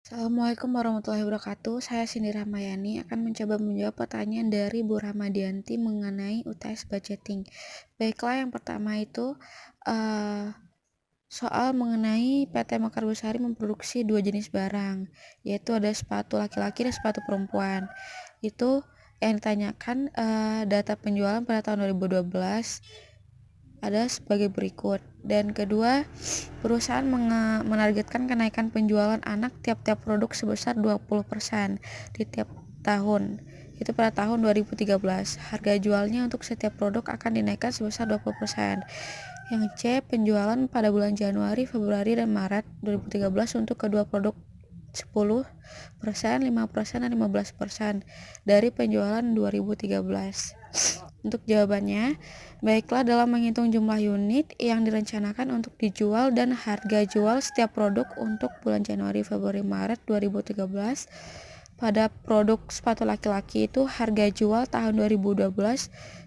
Assalamualaikum warahmatullahi wabarakatuh. Saya Cindy Ramayani akan mencoba menjawab pertanyaan dari Bu Rahmadianti mengenai UTS budgeting. Baiklah, yang pertama itu uh, soal mengenai PT Mekar Besari memproduksi dua jenis barang, yaitu ada sepatu laki-laki dan sepatu perempuan. Itu yang ditanyakan data penjualan pada tahun 2012 ada sebagai berikut. Dan kedua, perusahaan menargetkan kenaikan penjualan anak tiap-tiap produk sebesar 20% di tiap tahun. Itu pada tahun 2013. Harga jualnya untuk setiap produk akan dinaikkan sebesar 20%. Yang C, penjualan pada bulan Januari, Februari, dan Maret 2013 untuk kedua produk 10%, 5%, dan 15% dari penjualan 2013. Untuk jawabannya, baiklah, dalam menghitung jumlah unit yang direncanakan untuk dijual dan harga jual setiap produk untuk bulan Januari, Februari, Maret 2013, pada produk sepatu laki-laki itu harga jual tahun 2012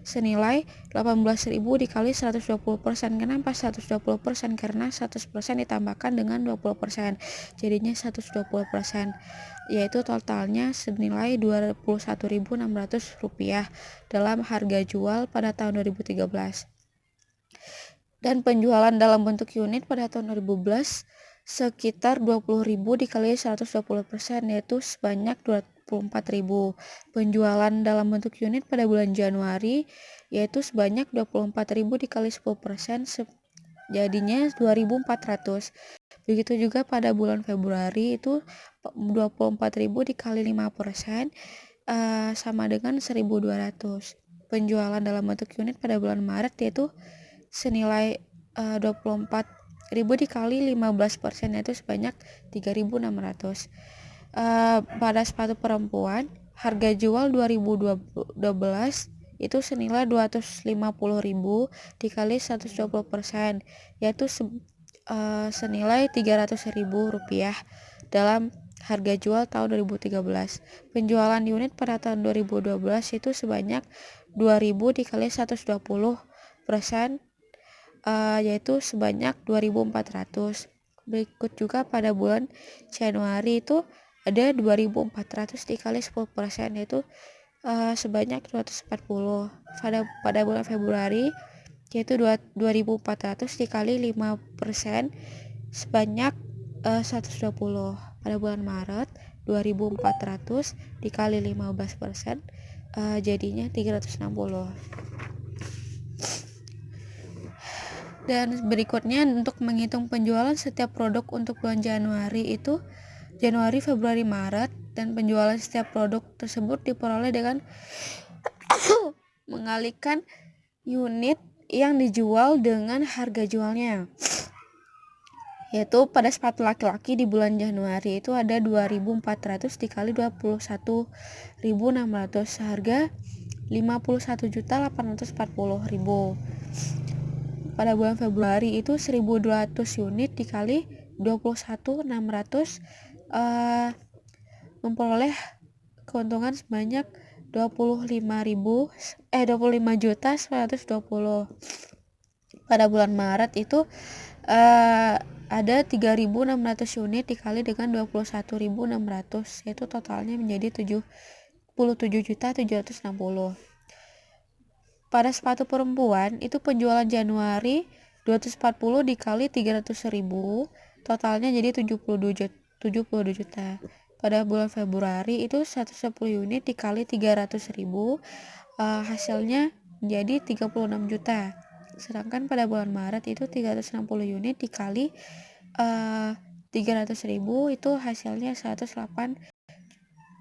senilai 18.000 dikali 120%. Kenapa 120%? Karena 100% ditambahkan dengan 20%, jadinya 120%, yaitu totalnya senilai Rp21.600 dalam harga jual pada tahun 2013. Dan penjualan dalam bentuk unit pada tahun 2011 sekitar 20.000 dikali 120%, yaitu sebanyak 24.000. Penjualan dalam bentuk unit pada bulan Januari yaitu sebanyak 24.000 dikali 10%, jadinya 2.400. Begitu juga pada bulan Februari itu 24.000 dikali 5%, sama dengan 1.200. Penjualan dalam bentuk unit pada bulan Maret yaitu senilai 24.000 dikali 15%, yaitu sebanyak 3.600. Pada sepatu perempuan harga jual 2012 itu senilai 250.000 dikali 120%, yaitu senilai Rp300.000 dalam harga jual tahun 2013. Penjualan unit pada tahun 2012 itu sebanyak 2.000 dikali 120%, yaitu sebanyak 2.400. Berikut juga pada bulan Januari itu ada 2.400 dikali 10%, yaitu sebanyak 240. Pada bulan Februari yaitu 2.400 dikali 5% sebanyak 120. Pada bulan Maret 2.400 dikali 15%, jadinya 360. Dan berikutnya untuk menghitung penjualan setiap produk untuk bulan Januari itu Januari, Februari, Maret, dan penjualan setiap produk tersebut diperoleh dengan mengalihkan unit yang dijual dengan harga jualnya. Yaitu pada sepatu laki-laki di bulan Januari itu ada 2.400 dikali 21.600 seharga 51.840.000. Pada bulan Februari itu 1.200 unit dikali 21.600, memperoleh keuntungan sebanyak 25.120. Pada bulan Maret itu ada 3.600 unit dikali dengan 21.600, yaitu totalnya menjadi 77.760. Pada sepatu perempuan itu penjualan Januari 240 dikali 300.000, totalnya jadi 72 juta. Pada bulan Februari itu 110 unit dikali 300.000, hasilnya menjadi 36 juta. Sedangkan pada bulan Maret itu 360 unit dikali 300.000 itu hasilnya 108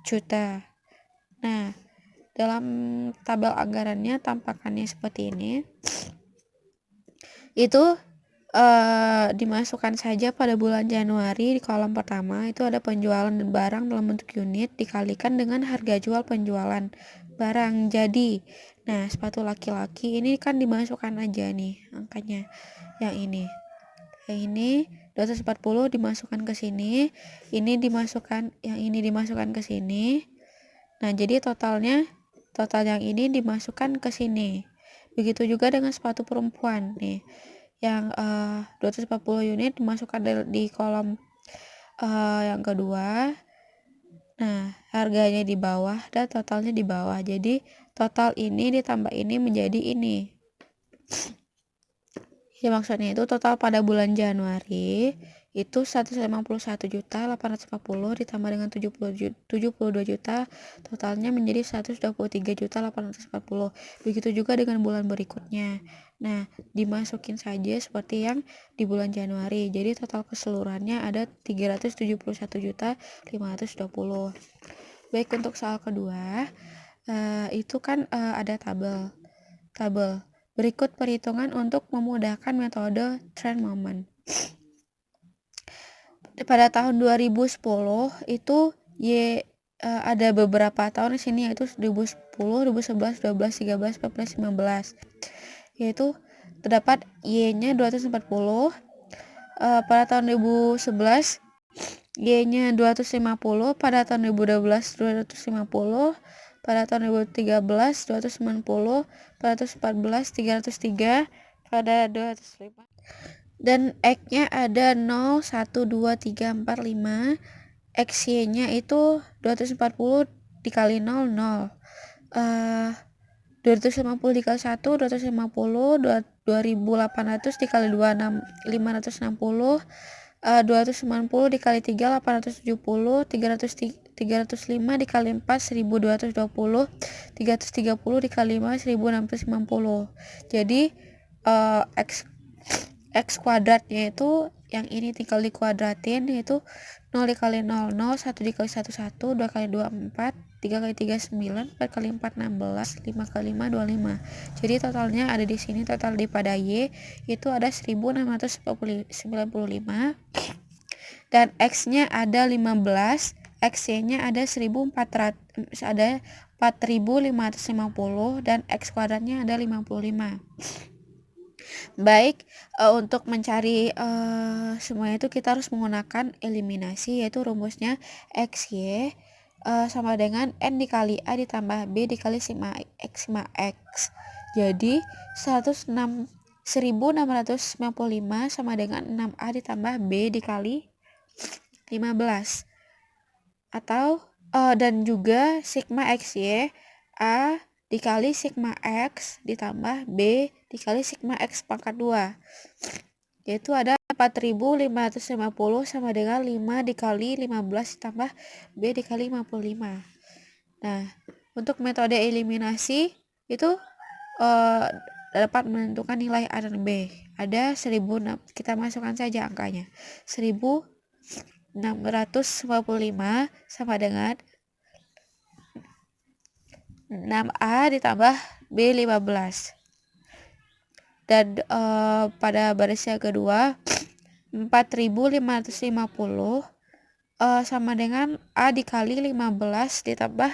juta. Nah, dalam tabel anggarannya tampakannya seperti ini. Itu dimasukkan saja pada bulan Januari di kolom pertama itu ada penjualan barang dalam bentuk unit dikalikan dengan harga jual penjualan barang jadi. Nah, sepatu laki-laki ini kan dimasukkan aja nih angkanya. Yang ini 240 dimasukkan ke sini, ini dimasukkan, yang ini dimasukkan ke sini. Nah, jadi total yang ini dimasukkan ke sini. Begitu juga dengan sepatu perempuan nih. Yang 240 unit dimasukkan di kolom yang kedua. Nah, harganya di bawah dan totalnya di bawah. Jadi, total ini ditambah ini menjadi ini. Ya, maksudnya itu total pada bulan Januari itu 151.840 ditambah dengan 72 juta, totalnya menjadi 123.840. Begitu juga dengan bulan berikutnya. Nah, dimasukin saja seperti yang di bulan Januari. Jadi total keseluruhannya ada 371.520. Baik, untuk soal kedua, itu kan ada tabel. Berikut perhitungan untuk memudahkan metode trend moment. Pada tahun 2010 itu ada beberapa tahun di sini, yaitu 2010, 2011, 12, 13, 14, 15. Yaitu terdapat Y-nya 240. Pada tahun 2011 Y-nya 250, pada tahun 2012 250, pada tahun 2013 290, pada tahun 2014 303, pada 205. Dan X-nya ada 0, 1, 2, 3, 4, 5. X-nya itu 240 dikali 0, 0. 250 dikali 1, 250, 2800 dikali 2, 560, 290 dikali 3, 870, 305 dikali 4, 1220, 330 dikali 5, 1650. Jadi X kuadratnya itu yang ini tinggal dikuadratin, yaitu 0 dikali 0, 0, 1 dikali 1, 1, 2 kali 2, 4, 3 kali 3, 9, 4 kali 4, 16, 5 kali 5, 25. Jadi totalnya ada di sini, total di pada Y itu ada 1695, dan X-nya ada 15, X-nya ada 1400, ada 4550, dan X kuadratnya ada 55. Baik, untuk mencari semuanya itu kita harus menggunakan eliminasi, yaitu rumusnya XY sama dengan N dikali A ditambah B dikali sigma X. Jadi 1695 sama dengan 6A ditambah B dikali 15. Atau dan juga sigma XY A dikali sigma X ditambah B dikali sigma X pangkat 2, yaitu ada 4550 sama dengan 5 dikali 15 ditambah B dikali 55. Nah, untuk metode eliminasi itu dapat menentukan nilai A dan B. Ada 1000, kita masukkan saja angkanya. 1655 sama dengan 6A ditambah B15. Dan pada baris yang kedua 4550 sama dengan A dikali 15 ditambah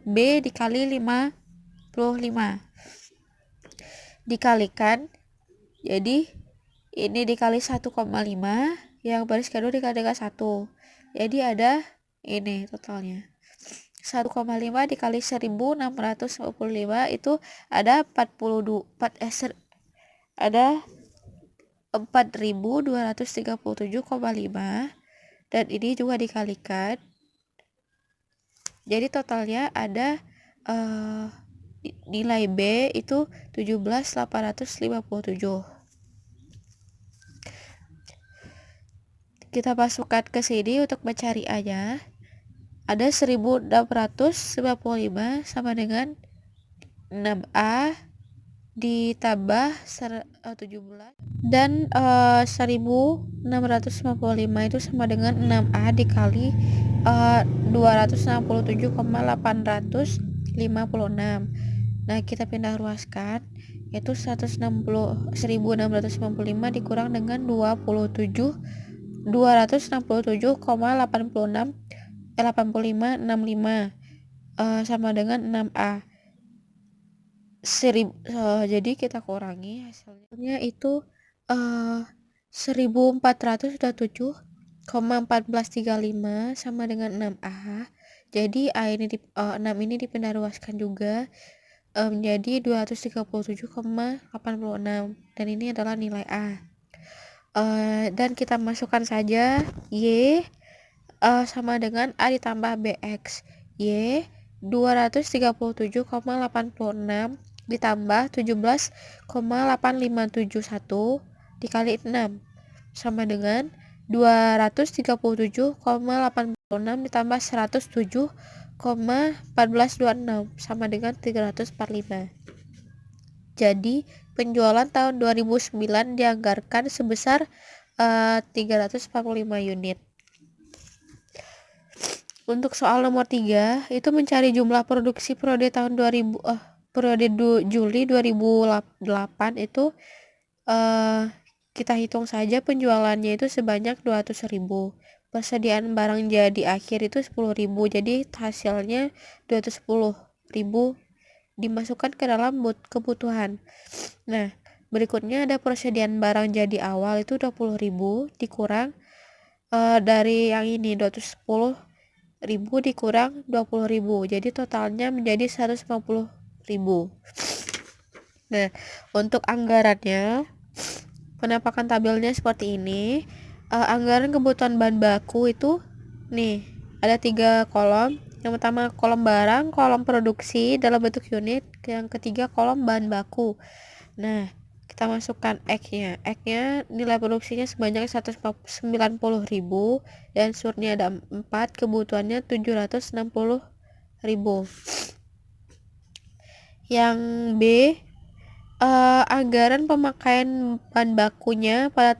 B dikali 55 dikalikan, jadi ini dikali 1,5, yang baris kedua dikali dengan 1, jadi ada ini totalnya 1,5 dikali 1655 itu ada 4237,5, dan ini juga dikalikan, jadi totalnya ada nilai B itu 17.857. Kita masukkan ke sini untuk mencari A-nya. Ada 1695 sama dengan 6A ditambah 17, dan 1695 itu sama dengan 6A dikali 267,856. Nah, kita pindah ruaskan, yaitu 1695 dikurang dengan 267,8565 sama dengan 6A. Jadi kita kurangi, hasilnya itu 1407,1435 sama dengan 6A. Jadi A ini 6 ini dipindah ruaskan juga menjadi 237,86, dan ini adalah nilai A. Dan kita masukkan saja Y sama dengan A ditambah BX. Y 237,86 ditambah 17,8571 dikali 6 sama dengan 237,86 ditambah 107,1426 sama dengan 345. Jadi penjualan tahun 2009 dianggarkan sebesar 345 unit. Untuk soal nomor 3 itu mencari jumlah produksi periode tahun 2000 periode Juli 2008 itu kita hitung saja penjualannya itu sebanyak 200.000. Persediaan barang jadi akhir itu 10.000. Jadi hasilnya 210.000 dimasukkan ke dalam kebutuhan. Nah, berikutnya ada persediaan barang jadi awal itu 20.000 dikurang dari yang ini 210.000 dikurang 20.000. Jadi totalnya menjadi 150.000. Nah, untuk anggarannya penampakan tabelnya seperti ini. Anggaran kebutuhan bahan baku itu nih ada 3 kolom. Yang pertama kolom barang, kolom produksi dalam bentuk unit, yang ketiga kolom bahan baku. Nah, kita masukkan X-nya. X-nya nilai produksinya sebanyak 190.000 dan surnya ada 4, kebutuhannya 760.000. Yang B, anggaran pemakaian bahan bakunya pada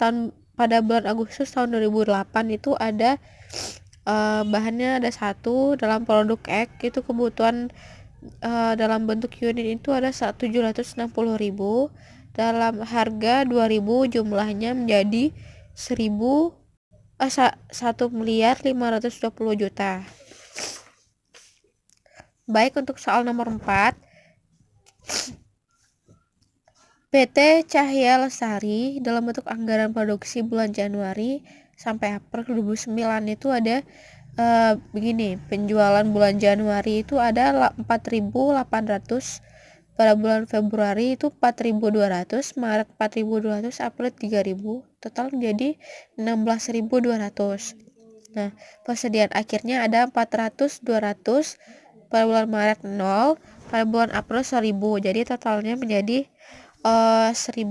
bulan Agustus tahun 2008 itu ada bahannya ada 1 dalam produk X, itu kebutuhan dalam bentuk unit itu ada 760.000, dalam harga 2.000 jumlahnya menjadi 1.520.000.000. Baik, untuk soal nomor 4, PT Cahya Lestari dalam bentuk anggaran produksi bulan Januari sampai April 2009 itu ada begini, penjualan bulan Januari itu ada 4.800, pada bulan Februari itu 4.200, Maret 4.200, April 3.000, total menjadi 16.200. Nah, persediaan akhirnya ada 400, 200, pada bulan Maret 0, pada bulan April 1.000, jadi totalnya menjadi 1.000.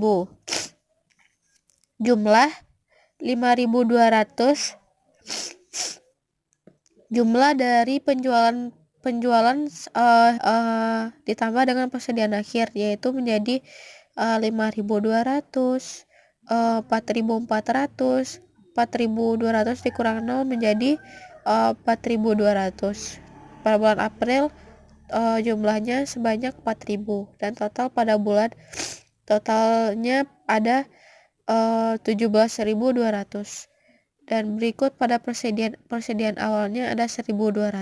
Jumlah 5.200. Jumlah dari penjualan ditambah dengan persediaan akhir, yaitu menjadi 5.200, 4.400, 4.200 dikurang 0 menjadi 4.200. Pada bulan April jumlahnya sebanyak 4.000 dan totalnya ada 17.200. Dan berikut pada persediaan awalnya ada 1.200,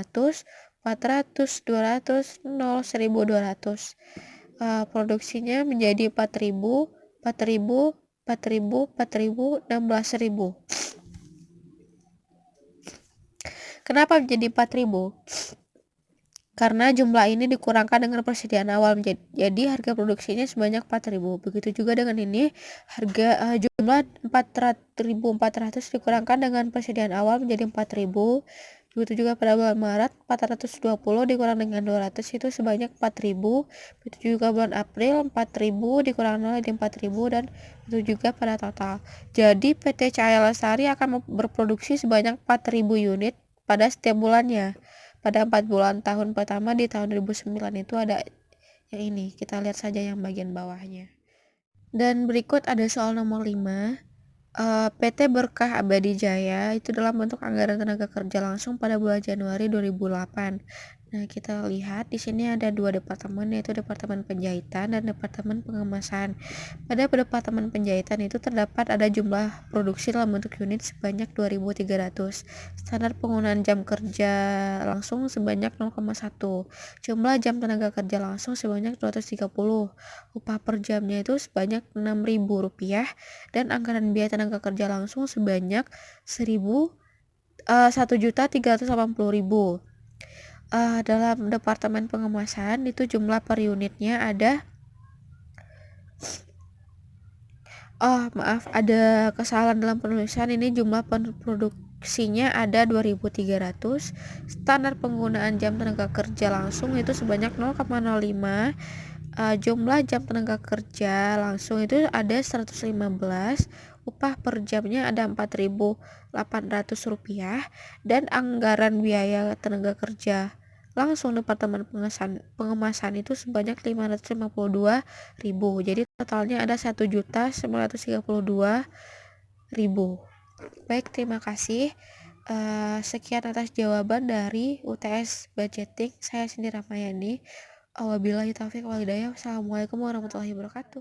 400, 200, 0, 1.200. Produksinya menjadi 4.000, 4.000, 4.000, 4.000, 16.000. Kenapa menjadi 4.000? Karena jumlah ini dikurangkan dengan persediaan awal, jadi harga produksinya sebanyak 4.000. Begitu juga dengan ini, harga jumlah 4.400 dikurangkan dengan persediaan awal menjadi 4.000. Begitu juga pada bulan Maret, 420 dikurang dengan 200 itu sebanyak 4.000. Begitu juga bulan April, 4.000 dikurang 0 jadi 4.000, dan begitu juga pada total. Jadi PT Cahya Lestari akan berproduksi sebanyak 4.000 unit pada setiap bulannya. Pada 4 bulan tahun pertama di tahun 2009 itu ada yang ini. Kita lihat saja yang bagian bawahnya. Dan berikut ada soal nomor 5. PT Berkah Abadi Jaya itu dalam bentuk anggaran tenaga kerja langsung pada bulan Januari 2008. Nah, kita lihat di sini ada 2 departemen, yaitu Departemen Penjahitan dan Departemen Pengemasan. Pada Departemen Penjahitan itu terdapat ada jumlah produksi dalam bentuk unit sebanyak 2.300. Standar penggunaan jam kerja langsung sebanyak 0,1. Jumlah jam tenaga kerja langsung sebanyak 230. Upah per jamnya itu sebanyak Rp6.000 dan anggaran biaya tenaga kerja langsung sebanyak 1.380.000. Dalam Departemen Pengemasan itu jumlah per unitnya ada ada kesalahan dalam penulisan, ini jumlah Produksinya ada 2.300. Standar penggunaan jam tenaga kerja langsung itu sebanyak 0,05. Jumlah jam tenaga kerja langsung itu ada 115. Upah per jamnya ada Rp4.800. Dan anggaran biaya tenaga kerja langsung Departemen Pengemasan itu sebanyak 552.000. Jadi totalnya ada 1.932.000. Baik, terima kasih. Sekian atas jawaban dari UTS Budgeting. Saya Cindy Ramayani. Wabillahi taufiq wal hidayah. Wassalamualaikum warahmatullahi wabarakatuh.